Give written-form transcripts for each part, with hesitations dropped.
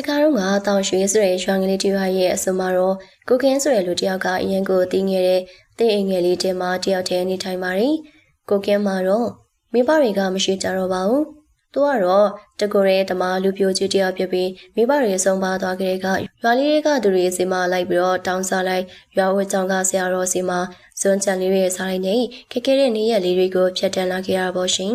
ကားတော့ငါတောင်ရွှေဆိုတဲ့ရွာငယ်လေးတရွာရဲ့အစမှာတော့ကိုကင်းဆိုတဲ့လူတယောက်ကအရင်ကိုသိငယ်တဲ့တင်းအိမ်ငယ်လေးတဲမှာတယောက်တည်းနေထိုင်ပါတယ်ကိုကင်းမှာတော့မိဘတွေကမရှိကြတော့ပါဘူးသူကတော့တကူရဲတမလူပြိုကြီးတယောက်ဖြစ်ပြီးမိဘတွေဆုံးပါသွားကြတဲ့ကရွာလေးတွေကသူတွေစီမလိုက်ပြီးတော့တောင်းစားလိုက်ရွာဝတ်ကြောင်ကဆရာတော်စီမစွန့်ချန်လေးတွေစားလိုက်နေခက်ခဲတဲ့နေရက်လေးတွေကိုဖြတ်တန်းလာခဲ့ရပါရှင်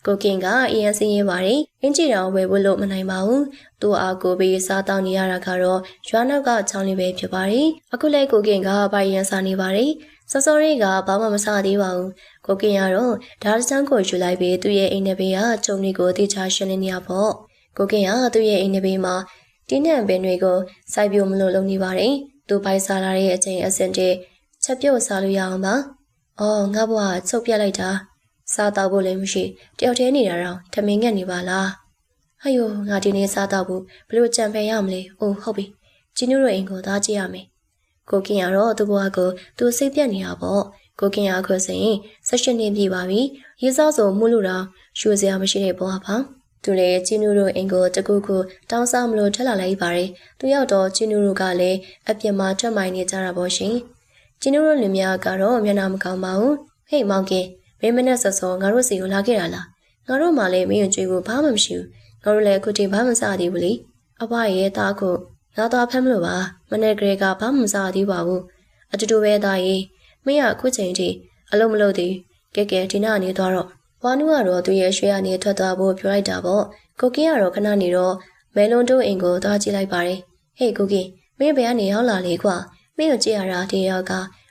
ကိုကင်ကအရင်စင်းရဲပါတယ်အင်းကြီးတော်ဝယ်ဖို့လို့မနိုင်ပါဘူးသူ့အားကိုပြီးစားတောင်းနေရတာကတော့ရွာနောက်ကချောင်းလေးပဲဖြစ်ပါတယ်အခုလဲကိုကင်ကဘာရန်စားနေပါတယ်စောစောလေးကဘာမှမစားသေးပါဘူးကိုကင်ကတော့ဒါတချမ်းကိုယူလိုက်ပြီးသူ့ရဲ့အိမ်နဘေးကကျုံလေးကိုတိချရှင်းနေရပေါ့ကိုကင်ကသူ့ရဲ့အိမ်နဘေးမှာတင်းနှံပင်တွေကိုစိုက်ပြိုမလို့လုပ်နေပါတယ်သူပိုက်စားလာတဲ့အချိန်အစင်တဲ့ချက်ပြုတ်စားလို့ရအောင်ပါအော်ငါဘွားချုပ်ပြလိုက်တာစားတော့ဖို့လည်းမရှိတယောက်တည်းနေတာတော့ထမင်းငက်နေပါလားဟယိုငါဒီနေ့စားတော့ဘူးဘလို့ကြံဖယ်ရမလဲအိုးဟုတ်ပြီကျင်းတို့ရဲ့အိမ်ကိုသားကြည့်ရမယ်ကိုကင်ရတော့သူ့ဘွားကိုသူစိတ်ပြက်နေတာပေါ့ကိုကင်ရခွဆိုရင်16နှစ်ပြည့်ပါပြီရေစောက်ဆိုမှုလို့တော့ရွှေစရာမရှိတဲ့ဘွားပါသူလည်းကျင်းတို့အိမ်ကိုတကူကူတောင်းစားမလို့ထက်လာလိုက်ပါတယ်သူရောက်တော့ကျင်းတို့ကလည်းအပြစ်မှာထွက်မိုင်းနေကြတာပေါ့ရှင်ကျင်းတို့လူများကတော့မျက်နှာမကောင်းပါဘူးဟေ့မောင်ကင်မင်းမနဲ့ဆော်ဆော်ငါတို့စီကိုလာခဲ့တာလားငါတို့မှလည်းမင်းကိုကြွေးဖို့ဘာမှမရှိဘူးငါတို့လည်းအခုချိန်ဘာမှမစားသေးဘူးလေအဘရဲ့တားခုငါတော့ဖမ်းမလို့ပါမနဲ့ကလေးကဘာမှမစားသေးပါဘူးအတူတူပဲသားကြီးမင်းကအခုချိန်ထိအလုံးမလို့သေးကဲဒီနာနေသွားတော့ဝါနုကတော့သူ့ရဲ့ရွှေရနေထွက်သွားဖို့ပြောလိုက်တာပေါ့ကိုကင်းကတော့ခဏနေတော့မဲလုံးတို့အိမ်ကိုသွားကြည့်လိုက်ပါတယ်ဟေးကိုကင်းမင်းဘယ်ကနေရောက်လာလေကွာမင်းကိုကြည့်ရတာဒီရောက်က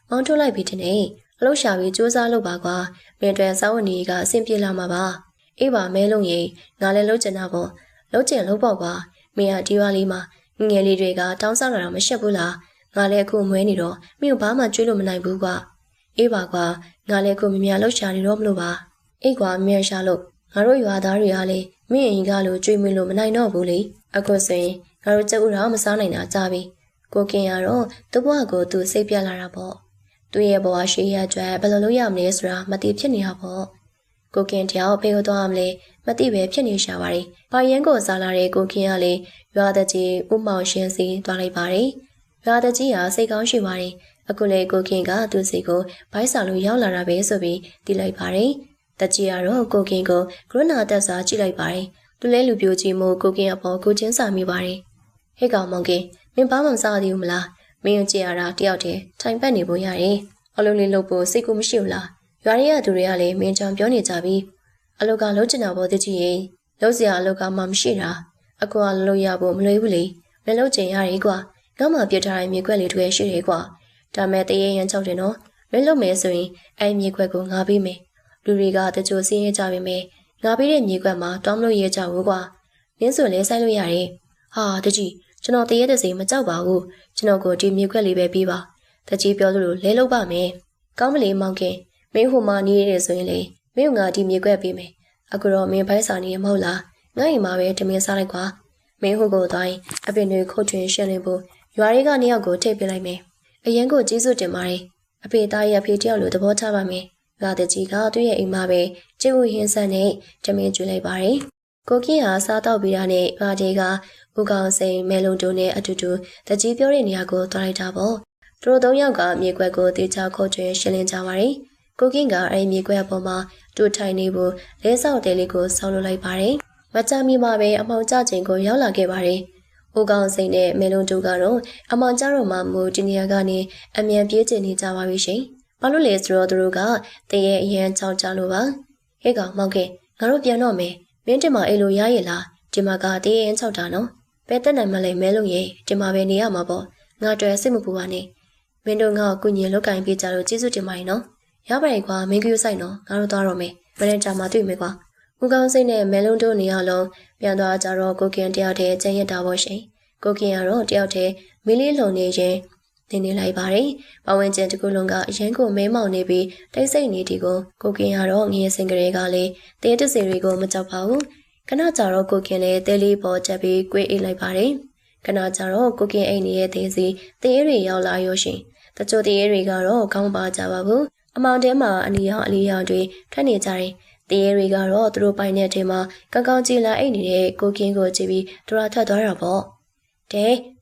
မောင်းထုတ်လိုက်ပြီတင်နေအလုပ်ရှာပြီးစူးစမ်းလုပ်ပါကွာမင်းတို့စာဝန်ကြီးကအဆင်ပြေလာမှာပါအေးပါမဲလုံးရေငါလည်းလုပ်ချင်တာပေါ့လုပ်ချင်လုပ်ပေါ့ကွာမင်းကဒီရွာလေးမှာငယ်လေးတွေကတောင်းစားလာတာမရှက်ဘူးလားငါလည်းအခုမွေးနေတော့မင်းကိုဘာမှကျွေးလို့မနိုင်ဘူးကွာအေးပါကွာငါလည်းအခုမမြလှုပ်ရှာနေတော့မလို့ပါအေးကွာမြန်ရှာလို့ငါတို့ရွာသားတွေကလည်းမင်းအိမ်ကလို့ကျွေးမလို့မနိုင်တော့ဘူးလေအခုဆိုရင်ငါတို့ကြက်ဥတော်မစားနိုင်တာကြပြီကိုကင်ရတော့သူ့ဘဝကိုသူစိတ်ပြလာတာပေါ့သူ့ရဲ့ဘဝရှိရကြွယ်ဘယ်လိုလုပ်ရမလဲဆိုတာမသိဖြစ်နေတာပေါ့ကိုကင်တယောက်ဖေးသွားမလဲမသိပဲဖြစ်နေရှာပါတယ်။ဘာရန်ကိုစားလာတဲ့ကိုကင်ကလည်းရွာတကြီးဥမောင်ရှင်စီသွားလိုက်ပါတယ်။ရွာတကြီးဟာစိတ်ကောင်းရှိပါတယ်။အခုလေကိုကင်ကသူ့စီကိုဘိုက်ဆောင်လို့ရောက်လာတာပဲဆိုပြီးတီးလိုက်ပါတယ်။တကြီးကတော့ကိုကင်ကိုကရုဏာတက်စွာကြည့်လိုက်ပါတယ်။သူလဲလူပြိုကြီးမို့ကိုကင်အပေါ်ကိုချင်းစာမိပါတယ်။ဟဲ့ကောင်မောင်ကင်မင်းဘာမှမစားသေးဘူးမလား။မင်းကြည့်ရတာတယောက်တည်းထိုင်ပတ်နေဖို့ရတယ်။အလုံးလေးလုပ်ဖို့စိတ်ကူမရှိဘူးလား။ရွာရဲသူတွေကလည်းမင်းကြောင်ပြောနေကြပြီအလောက်ကလုံးချင်တာပေါ့တကြီးရေလုံးစရာအလောက်ကမှမရှိတာအခုကလုံးရဖို့မလွယ်ဘူးလေမလုံးချင်ရရေကွာငါမှပြထားတဲ့မြေခွက်လေးတွေရှိတယ်ကွာဒါမဲ့တရေရန်ချောက်တယ်နော်မလုံးမယ်ဆိုရင်အဲ့မြေခွက်ကိုငါပေးမယ်လူတွေကတကြိုစင်းရကြပြီမယ်ငါပေးတဲ့မြေခွက်မှာတောင်းမလို့ရကြဘူးကွာမင်းဆိုလဲဆိုင်လို့ရတယ်ဟာတကြီးကျွန်တော်တရေတစီမကြောက်ပါဘူးကျွန်တော်ကိုဒီမြေခွက်လေးပဲပေးပါတကြီးပြောလို့လဲလုပ်ပါမယ်ကောင်းမလေးမောင်ခင်မင်းဟိုမှာနေရဆိုရင်လေမင်းကငါဒီမြေခွက်ပေးမယ်အခုတော့မင်းဘိုက်စာနေမဟုတ်လားငါ့အိမ်မှာပဲတမင်းစားလိုက်ကွာမင်းဟိုကိုတိုင်းအပင်တွေခုတ်ထွင်ရှင်းလင်းဖို့ရွာတွေကနှစ်ယောက်ကိုထိပ်ပြလိုက်မယ်အရင်ကကျေးဇူးတင်ပါတယ်အဖေသားရဲ့အဖေတယောက်လိုသဘောထားပါမယ်ငါတကြီးကသူ့ရဲ့အိမ်မှာပဲကျေးဝဟင်းဆန်နဲ့တမင်းကျွေးလိုက်ပါတယ်ကိုကင်းဟာစားတော့ပြီးတာနဲ့ရွာတွေကဦးကောင်စိန်မဲလုံးတို့နဲ့အတူတူတကြီးပြောတဲ့နေရာကိုသွားလိုက်တာပေါ့သူတို့သုံးယောက်ကမြေခွက်ကိုတေချာခုတ်ထွင်ရှင်းလင်းကြပါတယ်ကိုကင်းကအဲ့မြေခွက်အပေါ်မှာတူထိုင်နေဖို့လဲဆောက်တဲလေးကိုဆောက်လုပ်လိုက်ပါတယ်။မကြမီမှာပဲအမောင်ကျချိန်ကိုရောက်လာခဲ့ပါတယ်။ဦးကောင်စိန်နဲ့မဲလုံးတို့ကတော့အမောင်ကျတော့မှမူဒီနေရာကနေအမြန်ပြေးချင်နေကြပါပြီရှင်။ဘာလို့လဲဆိုတော့သူတို့ကတရေအရန်ကြောက်ကြလို့ပါ။ဟဲ့ကောင်မောင်ကငါတို့ပြန်တော့မယ်။မင်းတင်မအိမ်လိုရရဲ့လား။ဒီမှာကတရေအရန်ကြောက်တာနော်။ဘယ်တက်နိုင်မလဲမဲလုံးရေဒီမှာပဲနေရမှာပေါ့။ငါတွေ့စိတ်မပူပါနဲ့။မင်းတို့ငါ့ကိုကုညီလောက်ကင်ပေးကြလို့ကျေးဇူးတင်ပါတယ်နော်။ရပါတယ်ကွာမင်းကယူဆိုင်နော်ငါတို့သွားတော့မယ်မနေ့ကမှတွေ့မယ်ကွာဦးကောင်းစိတ်နဲ့မဲလုံးတို့နေရလုံးပြန်သွားကြတော့ကိုကင်တယောက်တည်းကျန်ရတာပေါ့ရှင်ကိုကင်ကတော့တယောက်တည်းမီးလေးလုံနေရင်နေလိုက်ပါတယ်ပဝင်းကျင်တကူလုံးကအရင်ကမဲမောင်နေပြီးတိတ်ဆိတ်နေတီကိုကင်ကတော့ငရေစင်ကလေးကလည်းတင်းတစီတွေကိုမကြောက်ပါဘူးခဏကြာတော့ကိုကင်လည်းတဲလေးပေါ်ချက်ပြီး꿰အိတ်လိုက်ပါတယ်ခဏကြာတော့ကိုကင်အိတ်နေတဲ့သေးစီတင်းအေးတွေရောက်လာရောရှင်တချို့တင်းအေးတွေကတော့ခေါင်းပါကြပါဘူးအမောင်ထဲမှာအနီရောင်တွေထွက်နေကြတယ်။တရေတွေကတော့သူတို့ပိုင်တဲ့ထဲမှာကောင်းကောင်းကြည်လာအိတ်နေတဲ့ကိုကင်းကိုကြည့်ပြီးသူတို့ထွက်သွားတာပေါ့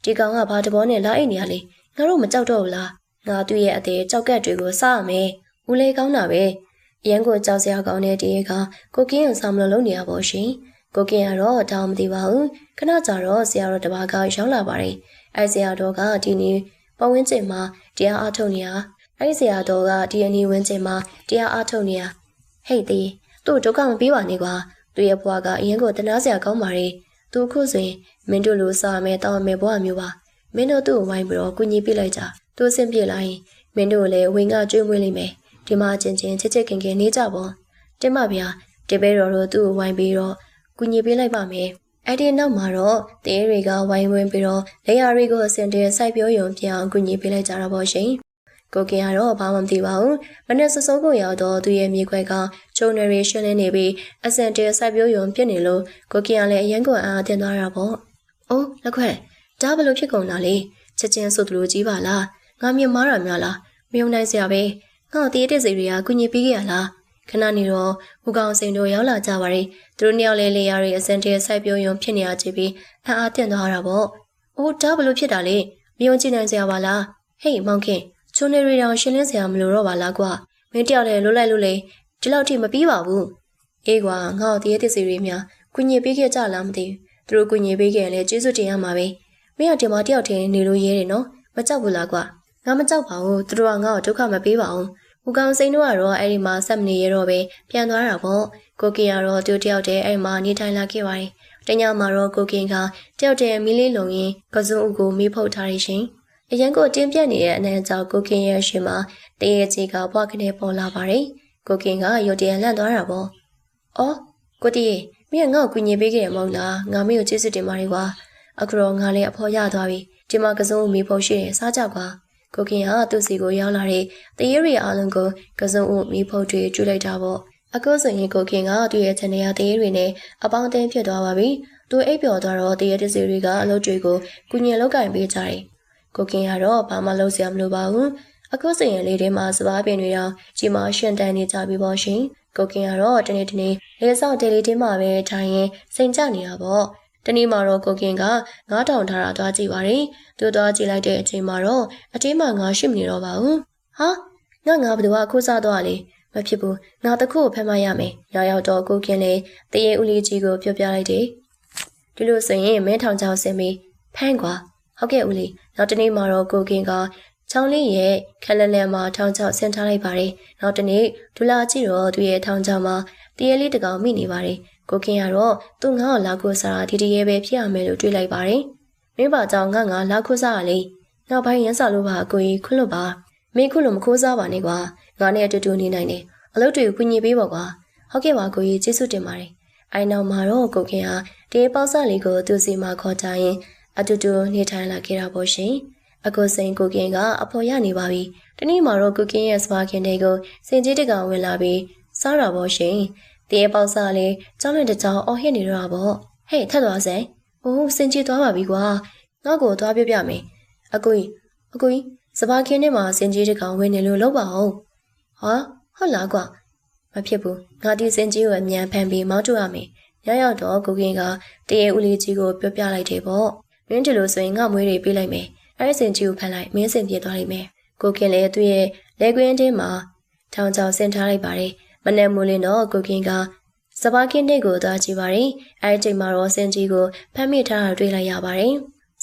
ဒီကောင်ကဘာတဘောနဲ့လာအိတ်နေရလေငါတို့မကြောက်တော့ဘူးလားငါသူ့ရဲ့အသေးကြောက်ကက်တွေကိုစားရမယ်ဦးလေးကောင်းတာပဲအရန်ကိုကြောက်စရာကောင်းတဲ့တရေကကိုကင်းကိုဆောင်မလို့လုပ်နေရပါရှင်ကိုကင်းကတော့တောင်းမသိပါဘူးခဏကြာတော့ဆရာတော်တပါးကရောက်လာပါတယ်အဲဆရာတော်ကဒီနေ့ပဝင်းကျင်မှာတရားအားထုတ်နေရအဲဒီဆရာတော်ကဒီအနီးဝင်းကျင်မှာတရားအားထုတ်နေရဟဲ့သေးသူ့ဒုက္ခမပေးပါနဲ့ကွာသူ့ရဲ့ဘဝကအရင်ကတနာစရာကောင်းပါလေသူအခုဆိုရင်မင်းတို့လိုစားမယ်တောင်းမယ်ဘဝမျိုးပါမင်းတို့သူ့ကိုဝိုင်းပြီးတော့ကုညီပြလိုက်ကြသူအဆင်ပြေလိုက်ရင်မင်းတို့လည်းဝင်ကကျွေးမွေးလိမ့်မယ်ဒီမှာချင်းချင်းချစ်ချစ်ခင်ခင်နေကြပေါ့တင်ပါဗျာတပည့်တော်တို့သူ့ကိုဝိုင်းပြီးတော့ကုညီပေးလိုက်ပါမယ်အဲ့ဒီနောက်မှာတော့တေးတွေကဝိုင်းဝန်းပြီးတော့လက်ရာတွေကိုအစင်တဲစိုက်ပျိုးရုံပြောင်းကုညီပေးလိုက်ကြတာပေါ့ရှင်ကိုကင်ကတော့ဘာမှမသိပါဘူးမနေ့စောစောကိုရောက်တော့သူ့ရဲ့မြေခွဲကဂျုံနယ်ရေးရှင်းလင်းနေပြီးအစင်တဲစိုက်ပျိုးရုံဖြစ်နေလို့ကိုကင်ကလည်းအရင်ကအားတင်သွားတာပေါ့အိုးလက်ခွဲဒါဘလို့ဖြစ်ကုန်တာလေချက်ချင်းဆိုသူလိုကြီးပါလားငါမြင်မားတာများလားမယုံနိုင်စရာပဲငါတေးတဲ့စိတ်တွေကကုညီပေးခဲ့ရလားခဏနေတော့ဦးကောင်စိန်တို့ရောက်လာကြပါရီသူတို့နှစ်ယောက်လေးလေယာတွေအစင်တဲစိုက်ပျိုးရုံဖြစ်နေရချေပြီးအားတင်သွားတာပေါ့အိုးဒါဘလို့ဖြစ်တာလေမယုံကြည်နိုင်စရာပါလားဟေးမောင်ခင်ချိုးနေရီတောင်ရှင်းလင်းစရာမလိုတော့ပါလားကွာမင်းတယောက်လည်းလွတ်လိုက်လို့လေဒီလောက်ထိမပြီးပါဘူးအေးကွာငါ့ကိုတရေတစီတွေများကုညင်ပေးခဲ့ကြလားမသိဘူးသူတို့ကုညင်ပေးခဲ့ရင်လည်းကျေးဇူးတင်ရမှာပဲမင်းကဒီမှာတယောက်တည်းနေလို့ရဲတယ်နော်မကြောက်ဘူးလားကွာငါမကြောက်ပါဘူးသူတို့ကငါ့ကိုဒုက္ခမပေးပါဘူးဦးကောင်စိန်တို့ကတော့အဲ့ဒီမှာဆက်မနေရတော့ပဲပြန်သွားတာပေါ့ကိုကင်ကတော့သူတယောက်တည်းအဲ့မှာနေထိုင်လာခဲ့ပါတယ်တညမှာတော့ကိုကင်ကတယောက်တည်းမီးလေးလုံရင်းကစုံဦးကိုမီးဖုတ်ထားရရှင်အရန်ကိုတင်းပြတ်နေတဲ့အနံ့ကြောင့်ကိုကင်ရဲ့ရှင်မှာတရေကြီးကဘွားကနေပေါ်လာပါတယ်။ကိုကင်ကရုတ်တရက်လန့်သွားတာပေါ့။အော်ကိုတီးမင်းကငါ့ကိုကူညီပေးခဲ့ရမဟုတ်လား။ငါမင်းကိုကျေးဇူးတင်ပါတယ်ကွာ။အခုတော့ငါလည်းအဖော်ရသွားပြီ။ဒီမှာကစုံမီးဖို့ရှိတယ်စားကြကွာ။ကိုကင်ကသူ့စီကိုရောက်လာတဲ့တရေရီအားလုံးကိုကစုံဦးမီးဖို့တွေကျွလိုက်တာပေါ့။အခုဆိုရင်ကိုကင်ကသူ့ရဲ့ချန်နယ်ရတရေရီနဲ့အပေါင်းအသင်းဖြစ်သွားပါပြီ။သူအိပ်ပျော်သွားတော့တရေတစီတွေကအလုပ်တွေကိုကူညီလောက်ကင်ပေးကြတယ်။ကိုကင်ကတော့ဘာမှလုပ်စရာမလိုပါဘူးအခုစရင်လေးထဲမှာစပားပင်တွေတော့ကြီးမားရှင်တန်းနေကြပြီပေါ့ရှင်ကိုကင်ကတော့တနေ့လေဆောက်တယ်လီတင်းမှာပဲထိုင်ရင်စိန်ချနေတာပေါ့တနေ့မှာတော့ကိုကင်က9000ထားတာသွားကြည့်ပါရင်သူသွားကြည့်လိုက်တဲ့အချိန်မှာတော့အတင်းမှာငါရှိမနေတော့ပါဘူးဟာငါဘယ်သူကခိုးစားသွားလေမဖြစ်ဘူးငါတခုကိုဖမ်းမရမယ်ရောက်တော့ကိုကင်လေတရေဦးလေးကြီးကိုပြောပြလိုက်တယ်ဒီလိုဆိုရင်မင်းထောင်ချောင်းစင်ပြီးဖမ်းကွာဟုတ်ကဲ့ဦးလေးနောက်တနေ့မှာတော့ကိုကင်ကချောင်းလေးရဲ့ခက်လက်လက်မှာထောင်ချောင်းဆင်ထားလိုက်ပါတယ်နောက်တနေ့ဒူလာကြည့်တော့သူရဲ့ထောင်ချောင်းမှာတရေလေးတကောင်မိနေပါတယ်ကိုကင်ကတော့သူ့ငါ့ကိုလာခိုးစားတာဒီတရေပဲဖြစ်ရမယ်လို့တွေးလိုက်ပါတယ်မင်းပါကြောင့်ငါလာခိုးစားရလေငါဘိုင်းရန်စားလို့ပါအကိုကြီးခွလို့ပါမင်းခွလို့မခိုးစားပါနဲ့ကွာငါနဲ့အတူတူနေနိုင်တယ်အလုပ်တွေကိုကူညီပေးပါကွာဟုတ်ကဲ့ပါကိုကြီးကျေးဇူးတင်ပါတယ်အိုင်နောက်မှာတော့ကိုကင်ဟာတရေပေါက်စားလေးကိုသူ့စီမှာခေါ်ကြရင်အတူတူနေထိုင်လာခဲ့တာပေါ့ရှင်အခုစိန်ကိုကင်ကအဖော်ရနေပါပြီတနေ့မှာတော့ကိုကင်ရဲ့စပါခင်တွေကိုစင်ကြီးတကောင်ဝင်လာပြီးစားတာပေါ့ရှင်တရေပေါက်စားလေးကြောင်းနဲ့တကြောင်အော်ဟစ်နေတော့ပေါ့ဟဲ့ထက်သွားစမ်းအိုးစင်ကြီးသွားပါပြီကွာငါ့ကိုသွားပြပြမယ်အကိုကြီးစပါခင်ထဲမှာစင်ကြီးတကောင်ဝင်နေလို့လောက်ပါအောင်ဟာဟုတ်လားကွာမဖြစ်ဘူးငါဒီစင်ကြီးကိုအမြန်ဖန်ပြီးမောင်းထုတ်ရမယ်ရောက်တော့ကိုကင်ကတရေဦးလေးကြီးကိုပြောပြလိုက်တယ်ပေါ့မင်းဒီလိုဆိုရင်ငါမွေးတွေပေးလိုက်မယ်အဲ့စင်ကြီးကိုဖမ်းလိုက်မင်းစင်ပြေသွားလိမ့်မယ်ကိုကင်လည်းသူ့ရဲ့လက်ကွင်းထဲမှာထောင်ချောင်ဆင်ထားလိုက်ပါတယ်မနေ့မိုးလင်းတော့ကိုကင်ကစပါးကင်းတဲ့ကိုသွားကြည့်ပါတယ်အဲ့ဒီချိန်မှာတော့စင်ကြီးကိုဖမ်းမိထားတာတွေ့လိုက်ရပါတယ်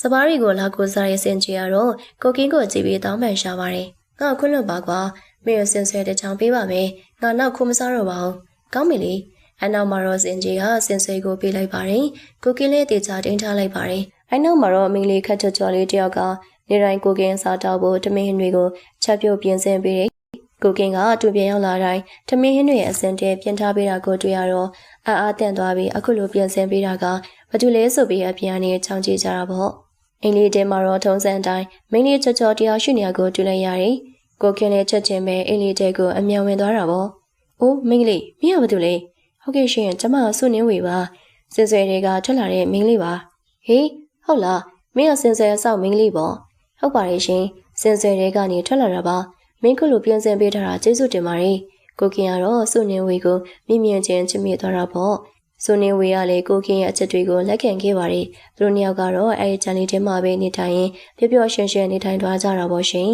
စပါးရီကိုလာကိုစားတဲ့စင်ကြီးကတော့ကိုကင်ကိုကြည့်ပြီးတောင်းပန်ရှာပါတယ်ငါခွင့်လွတ်ပါကွာမင်းကိုစင်ဆွဲတဲ့ချောင်ပေးပါမယ်ငါနောက်ခုမစားတော့ပါဘူးကောင်းပြီလေအနောက်မှာတော့စင်ကြီးကစင်ဆွဲကိုပေးလိုက်ပါတယ်ကိုကင်လည်းတေချာတင်းထားလိုက်ပါတယ်အဲ့နောက်မှာတော့အမင်းလေးခက်ချော်ချော်လေးတယောက်ကနေတိုင်းကိုကင်စားတောက်ဖို့ထမင်းဟင်းတွေကိုချက်ပြုတ်ပြင်ဆင်ပေးတယ်ကိုကင်ကတူပြန်ရောက်လာတိုင်းထမင်းဟင်းတွေအစင်တဲပြင်ထားပေးတာကိုတွေ့ရတော့အားတန့်သွားပြီးအခုလိုပြင်ဆင်ပေးတာကဘာတူလဲဆိုပြီးအပြန်အနေချောင်းကြည့်ကြတာပေါ့အင်းလေးတဲမှာတော့ထုံးစံတိုင်းမင်းလေးချော်ချော်တယောက်ရှိနေရကိုတွေ့လိုက်ရတယ်ကိုကင်လည်းချက်ချင်းပဲအင်းလေးတဲကိုအမြန်ဝင်သွားတာပေါ့အိုးမင်းလေးမင်းကဘာတူလဲဟုတ်ကဲ့ရှင်ကျမဆုနေဝေပါစင်ဆွဲတွေကထွက်လာတဲ့မင်းလေးပါဟေးဟုတ်လားမင်းကစင်ဆွဲအဆောက်မင်းလေးပေါ့ဟုတ်ပါရဲ့ရှင်စင်ဆွဲတွေကနေထွက်လာတာပါမင်းကလိုပြင်ဆင်ပေးထားတာကျေးဇူးတင်ပါတယ်ကိုကင်ကတော့စုနေဝေကိုမြင့်မြင့်ချင်းချစ်မိသွားတာပေါ့ ဆိုနေဝေကလည်းကိုကင်းရဲ့အချက်တွေကိုလက်ခံခဲ့ပါတယ်သူတို့နှစ်ယောက်ကတော့အဲဒီချန်လေးထဲမှာပဲနေထိုင်ရင်ပျော်ပျော်ရွှင်ရွှင်နေထိုင်သွားကြတာပေါ့ရှင်